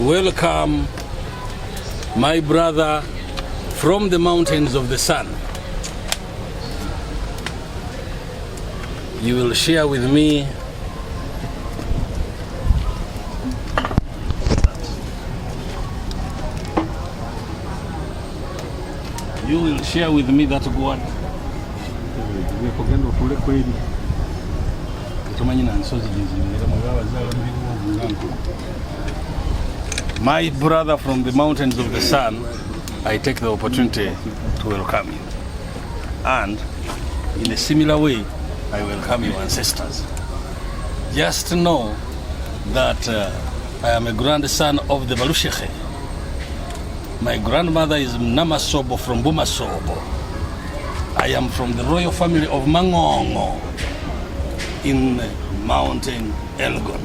welcome my brother from the mountains of the sun. You will share with me that God. My brother from the mountains of the sun, I take the opportunity to welcome you. And in a similar way, I welcome your ancestors. Just know that I am a grandson of the Balushekhe. My grandmother is Namasobo from Bumasobo. I am from the royal family of Mangongo in Mountain Elgon.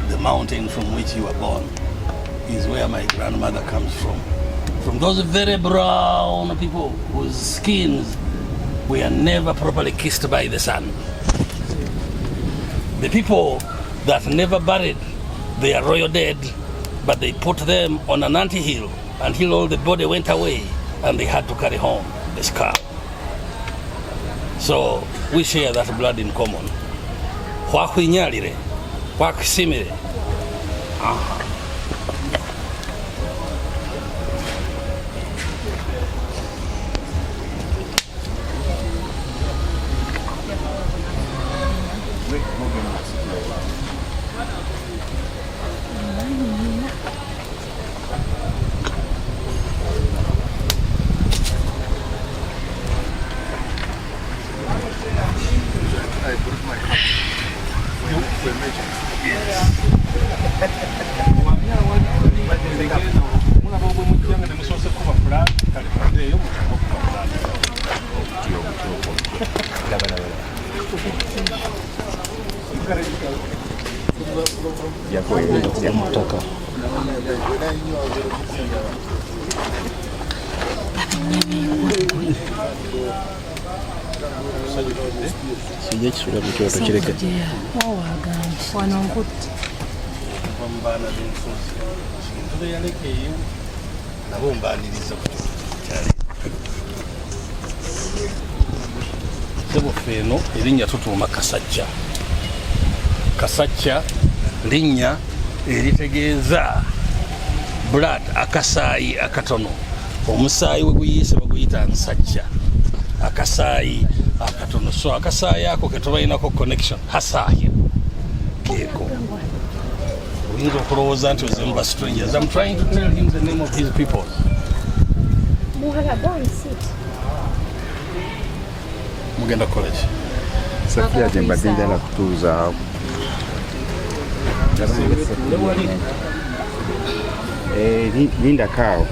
The mountain from which you were born is where my grandmother comes from. From those very brown people whose skins were never properly kissed by the sun. The people that never buried their royal dead, but they put them on an ant-hill until all the body went away and they had to carry home the skull. So we share that blood in common. Hwakuinyalire, hwakusimire. Feno erinnya tutuuma kasajja. Kasajja linnya eritegeeza blood, akasaayi akatono. Omusaayi we guyise baguyita nsajja. Akasaayi akatono. So akasaayi ako ke tubalinako connection hasaayi keeko. Oyinza okulowooza nti ozemba strangers. I'm trying to tell him the name of his people. Mugenda college. Safia jemba dinda la kutuza. Linda kao.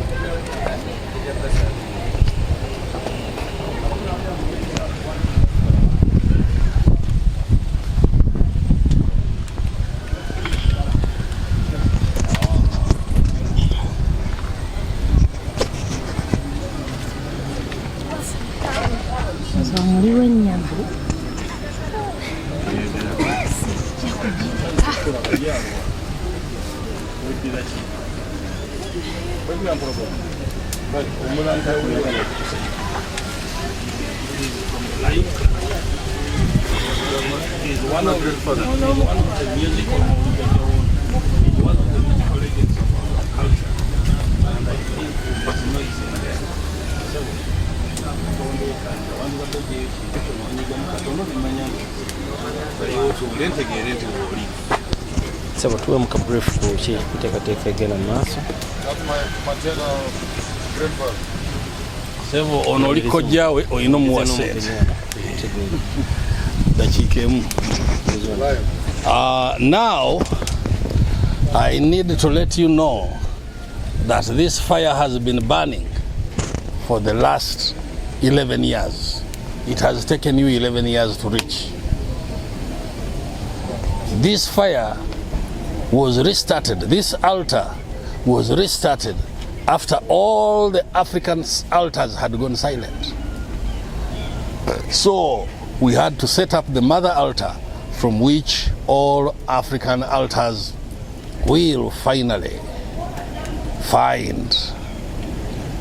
Saba tuwe muka brief kuchi kuteekateeka egenda mu maaso. Sevo ono oli kojjaawe olina omuwase dakiika emu. Now I need to let you know that this fire has been burning for the last 11 years. It has taken you 11 years to reach. This fire was restarted, this altar was restarted after all the African altars had gone silent. So we had to set up the mother altar from which all African altars will finally find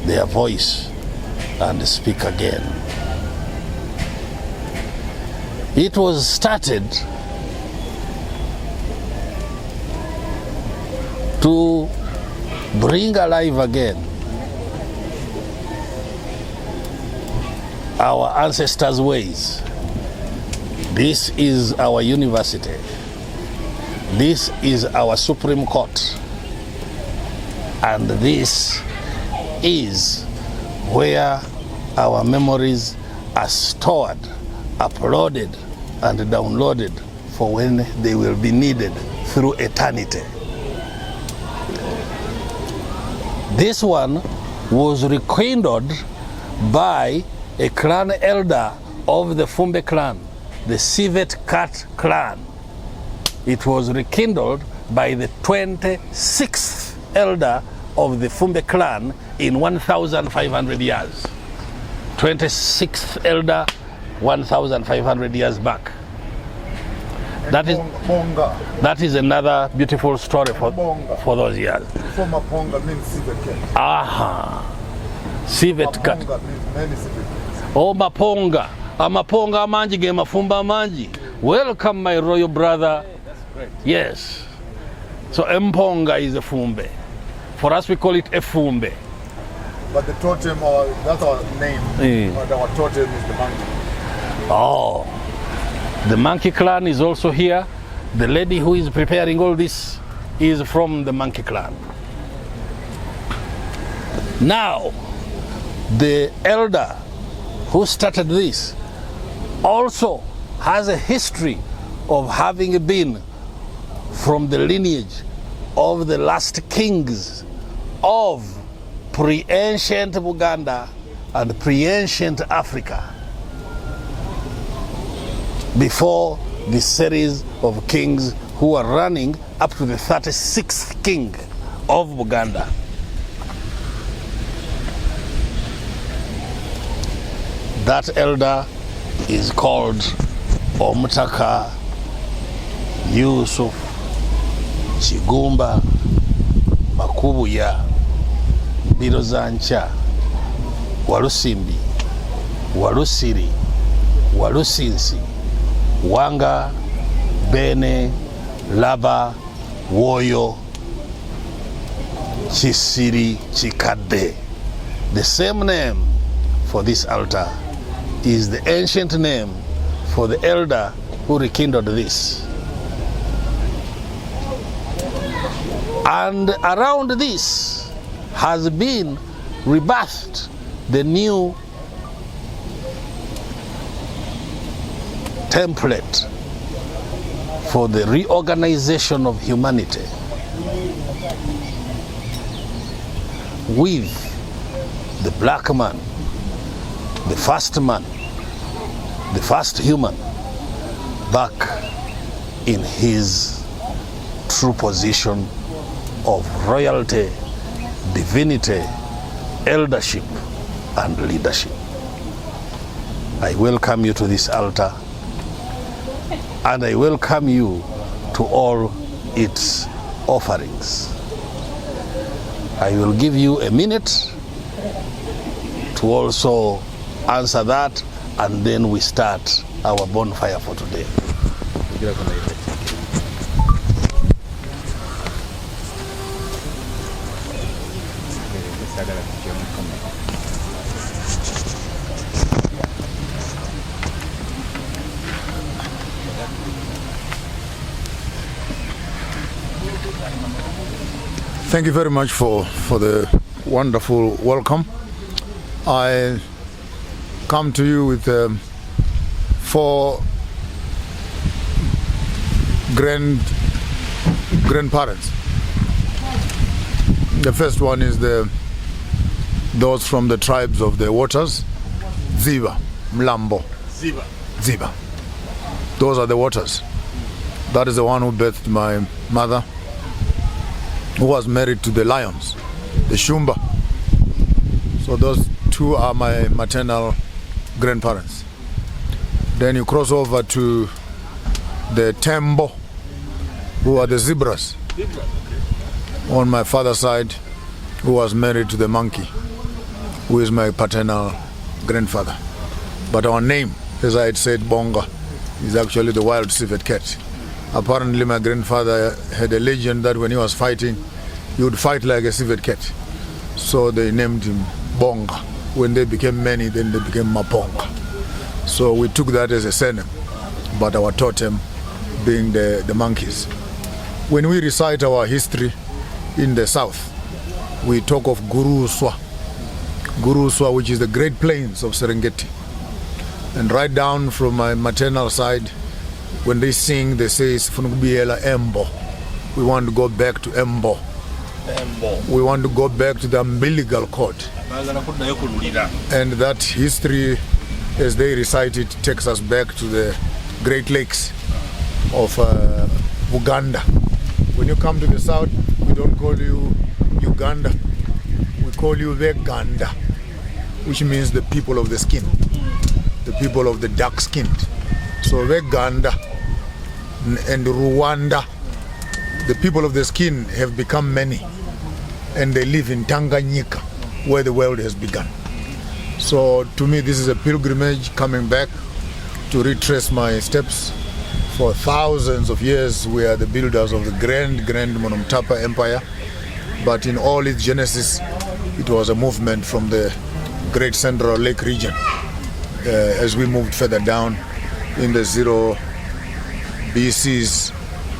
their voice and speak again. It was started to bring alive again our ancestors' ways. This is our university. This is our Supreme Court. And this is where our memories are stored, uploaded, and downloaded for when they will be needed through eternity. This one was rekindled by a clan elder of the Ffumbe clan, the Civet Cat clan. It was rekindled by the 26th elder of the Ffumbe clan in 1,500 years. 26th elder, 1,500 years back. That is another beautiful story for those years. Before Maponga means civet cat. Aha. Civet cat. Maponga means many civet cats. Oh, Maponga. Amaponga amanji ge mafumba amanji. Welcome, my royal brother. That's great. Yes. So Mponga is a Ffumbe. For us, we call it a Ffumbe. But the totem, or that's our name, but our totem is the monkey. Oh. The Monkey clan is also here. The lady who is preparing all this is from the Monkey clan. Now, the elder who started this also has a history of having been from the lineage of the last kings of pre-ancient Uganda and pre-ancient Africa, before the series of kings who are running up to the 36th king of Uganda. That elder is called Omutaka Yusuf Kigumba Makubuya Birozancha Walusimbi Walusiri Walusinsi Wanga Bene Laba Woyo Chisiri Chikade. The same name for this altar is the ancient name for the elder who rekindled this. And around this has been rebirthed the new template for the reorganization of humanity, with the black man, the first human, back in his true position of royalty, divinity, eldership, and leadership. I welcome you to this altar, and I welcome you to all its offerings. I will give you a minute to also answer that, and then we start our bonfire for today. Thank you very much for the wonderful welcome. I come to you with 4 grandparents. The first one is those from the tribes of the waters, Ziba, Mlambo. Ziba. Those are the waters. That is the one who birthed my mother, who was married to the lions, the Shumba. So those 2 are my maternal grandparents. Then you cross over to the Tembo, who are the zebras. On my father's side, who was married to the monkey, who is my paternal grandfather. But our name, as I had said, Bonga, is actually the wild civet cat. Apparently my grandfather had a legend that when he was fighting, he would fight like a civet cat. So they named him Bonga. When they became many, then they became Maponga. So we took that as a surname, but our totem being the monkeys. When we recite our history in the south, we talk of Josua, which is the Great Plains of Serengeti. And right down from my maternal side, when they sing, they say, "Ffumbe Embo." We want to go back to Embo. We want to go back to the umbilical cord. And that history, as they recite it, takes us back to the Great Lakes of Uganda. When you come to the south, we don't call you Uganda, we call you Veganda, which means the people of the skin, the people of the dark skinned. So Veganda and Rwanda, the people of the skin have become many, and they live in Tanganyika, where the world has begun. So to me, this is a pilgrimage coming back to retrace my steps. For thousands of years, we are the builders of the grand Monumtapa Empire. But in all its genesis, it was a movement from the Great Central Lake region. As we moved further down in the 0 BCs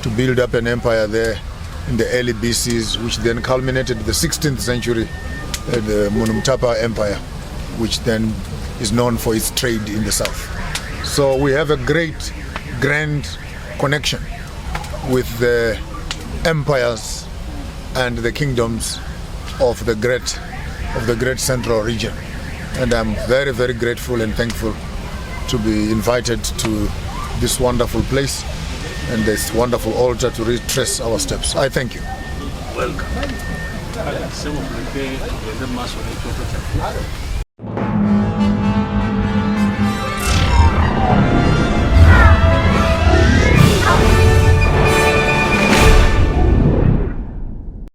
to build up an empire there in the early BCs, which then culminated in the 16th century, the Monumtapa Empire, which then is known for its trade in the south. So we have a great grand connection with the empires and the kingdoms of the great central region. And I'm very, very grateful and thankful to be invited to this wonderful place and this wonderful altar to retrace our steps. I thank you. Welcome.